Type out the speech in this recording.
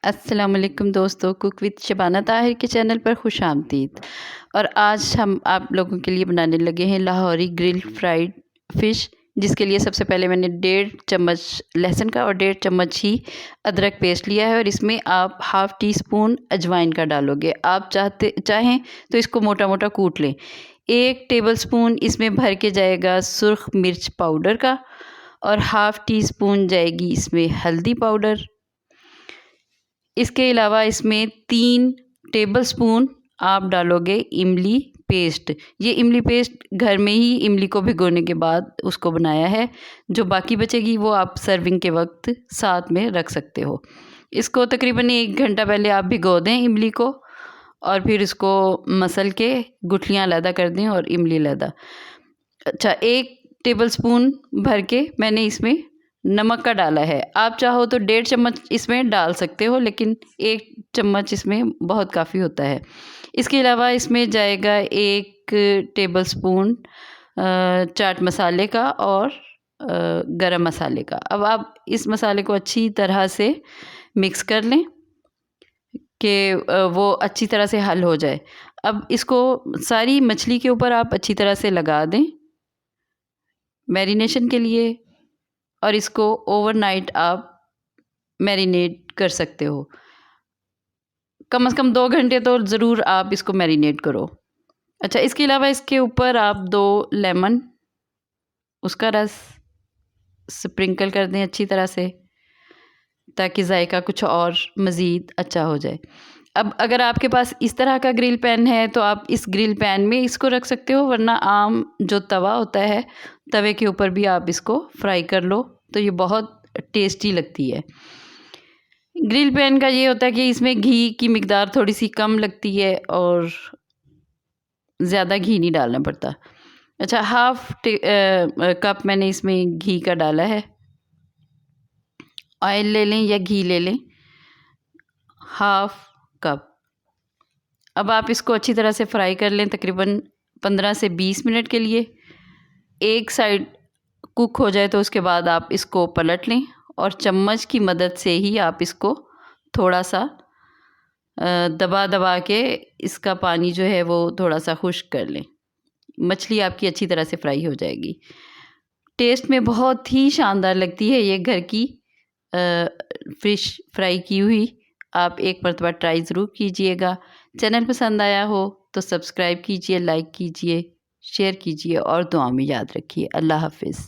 अस्सलाम वालेकुम दोस्तों, कुक विद शबाना ताहिर के चैनल पर खुश आमदीद। और आज हम आप लोगों के लिए बनाने लगे हैं लाहौरी ग्रिल फ्राइड फ़िश, जिसके लिए सबसे पहले मैंने 1.5 चम्मच लहसुन का और 1.5 चम्मच ही अदरक पेस्ट लिया है और इसमें आप हाफ़ टी स्पून अजवाइन का डालोगे। आप चाहें तो इसको मोटा मोटा कूट लें। 1 टेबलस्पून इसमें भर के जाएगा सुर्ख मिर्च पाउडर का और हाफ़ टी स्पून जाएगी इसमें हल्दी पाउडर। इसके अलावा इसमें 3 टेबलस्पून आप डालोगे इमली पेस्ट। ये इमली पेस्ट घर में ही इमली को भिगोने के बाद उसको बनाया है। जो बाकी बचेगी वो आप सर्विंग के वक्त साथ में रख सकते हो। इसको तकरीबन 1 घंटा पहले आप भिगो दें इमली को और फिर इसको मसल के गुठलियाँ अलहदा कर दें और इमली अलहदा। अच्छा, 1 टेबलस्पून भर के मैंने इसमें नमक का डाला है। आप चाहो तो 1.5 चम्मच इसमें डाल सकते हो, लेकिन 1 चम्मच इसमें बहुत काफ़ी होता है। इसके अलावा इसमें जाएगा 1 टेबलस्पून चाट मसाले का और गरम मसाले का। अब आप इस मसाले को अच्छी तरह से मिक्स कर लें कि वो अच्छी तरह से हल हो जाए। अब इसको सारी मछली के ऊपर आप अच्छी तरह से लगा दें मैरिनेशन के लिए, और इसको ओवरनाइट आप मैरिनेट कर सकते हो। कम से कम 2 घंटे तो ज़रूर आप इसको मैरिनेट करो। अच्छा, इसके अलावा इसके ऊपर आप 2 लेमन उसका रस स्प्रिंकल कर दें अच्छी तरह से, ताकि जायका कुछ और मज़ीद अच्छा हो जाए। अब अगर आपके पास इस तरह का ग्रिल पैन है तो आप इस ग्रिल पैन में इसको रख सकते हो, वरना आम जो तवा होता है तवे के ऊपर भी आप इसको फ्राई कर लो तो ये बहुत टेस्टी लगती है। ग्रिल पैन का ये होता है कि इसमें घी की मिकदार थोड़ी सी कम लगती है और ज़्यादा घी नहीं डालना पड़ता। अच्छा, हाफ़ कप मैंने इसमें घी का डाला है। ऑयल ले लें या घी ले लें, हाफ़ कप। अब आप इसको अच्छी तरह से फ्राई कर लें तकरीबन 15 से 20 मिनट के लिए। एक साइड कुक हो जाए तो उसके बाद आप इसको पलट लें और चम्मच की मदद से ही आप इसको थोड़ा सा दबा दबा के इसका पानी जो है वो थोड़ा सा खुश्क कर लें। मछली आपकी अच्छी तरह से फ्राई हो जाएगी। टेस्ट में बहुत ही शानदार लगती है ये घर की फ़िश फ्राई की हुई। आप एक मरतबा ट्राई ज़रूर कीजिएगा। चैनल पसंद आया हो तो सब्सक्राइब कीजिए, लाइक कीजिए, शेयर कीजिए और दुआ में याद रखिए। अल्लाह हाफ़िज़।